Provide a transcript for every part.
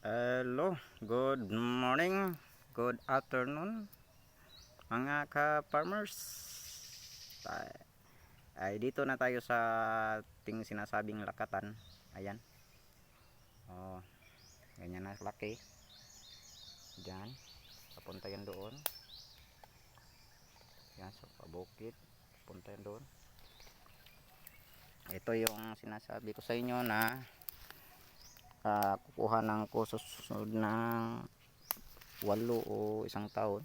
Hello, good morning, good afternoon mga ka-farmers. Ay dito na tayo sa ting sinasabing lakatan. Ayan. Oh, ganyan na laki. Diyan. Papunta yan doon. Yan sa pabukid. Papunta yan doon. Ito yung sinasabi ko sa inyo na kukuha ng susunod ng 8 o isang taon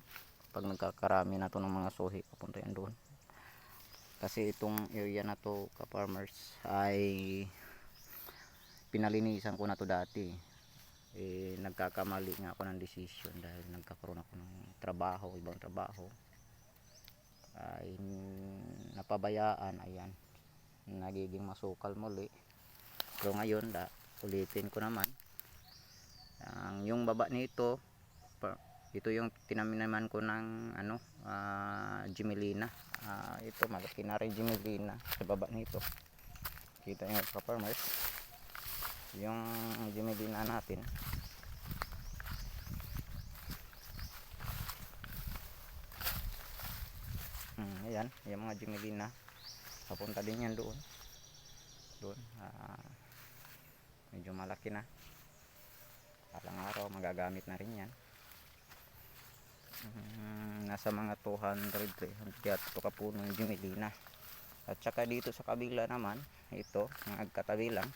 pag nagkakarami na to ng mga suhi. Papunta yan doon. Kasi itong area na to ka-farmers ay pinalinisan ko na to dati. Nagkakamali nga ako ng decision dahil nagkakaroon ako ng trabaho, ibang trabaho. Ay napabayaan, ayan. Nagiging masukal muli. Pero ngayon, ulitin ko naman. Yung baba nito, ito yung tinaminaman ko ng Gemelina. Ito malaki na rin Gemelina sa baba nito. Kita nyo ka-farmers yung Gemelina natin. Ayan yung mga Gemelina, papunta din yan doon. Medyo malaki na, palang araw magagamit na rin yan. Nasa mga 200 ito kapuno yung Gemelina. At saka dito sa kabila naman, ito magkatabi lang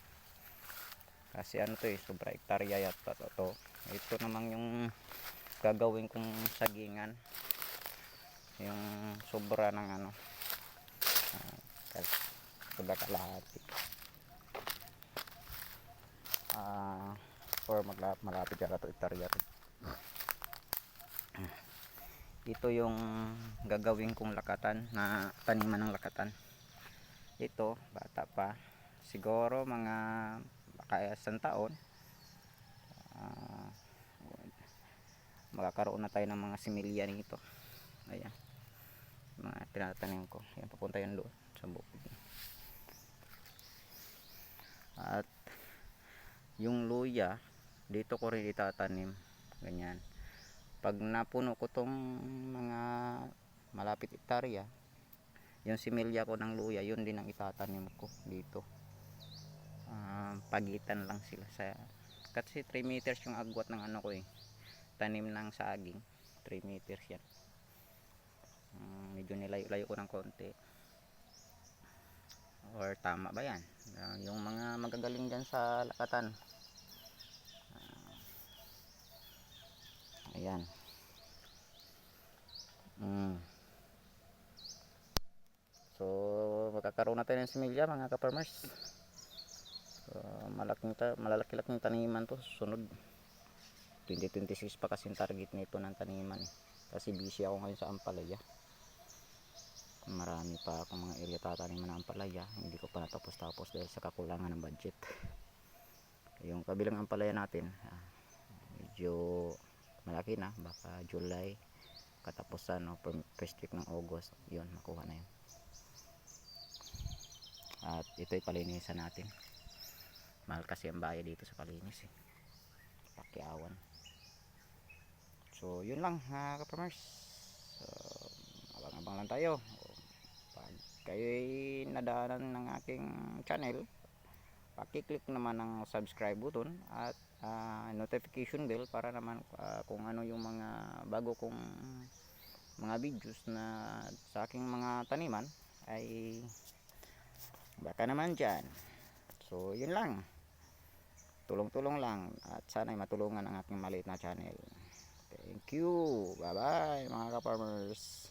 kasi sobra hektarya yata to. Ito naman yung gagawin kong sagingan, yung sobra ng sobra kalahati or malapit yata to hektarya rin. Ito yung gagawin kong lakatan, na taniman ng lakatan. Ito bata pa, siguro mga baka isang taon, magkakaroon na tayo ng mga similya nito. Ayan mga tinatanim ko. Ayan, papunta yan doon sa bukid. At yung luya dito ko rin itatanim, ganyan. Pag napuno ko tong mga malapit hektarya, yung similya ko ng luya, yun din ang itatanim ko dito. Pagitan lang sila kasi 3 meters yung agwat ng tanim ng saging. 3 meters yan. Medyo nilayo-layo ko ng konti, or tama ba yan? Yung mga magagaling dyan sa lakatan, ayan. So magkakaroon na tayo ng similya mga ka-farmers. Malalaki-laking taniman to susunod. 2026 pa kasi target nito ng taniman kasi busy ako ngayon sa ampalaya. Marami pa akong mga area tataniman ng ampalaya, hindi ko pa natapos dahil sa kakulangan ng budget. Yung kabilang ampalaya natin medyo malaki na, baka July katapusan o first week ng August yun makuha na yun. At ito'y palinisan natin, mahal kasi ang bayad dito sa palinis Pakyawan. So yun lang ka-farmers. Abang-abang lang tayo. Pag kayo'y nadaanan ng aking channel, paki-click naman ng subscribe button at notification bell para naman kung ano yung mga bago kong mga videos na sa aking mga taniman ay baka naman dyan. So yun lang, tulong-tulong lang at sana ay matulungan ang aking maliit na channel. Thank you, bye bye mga ka-farmers.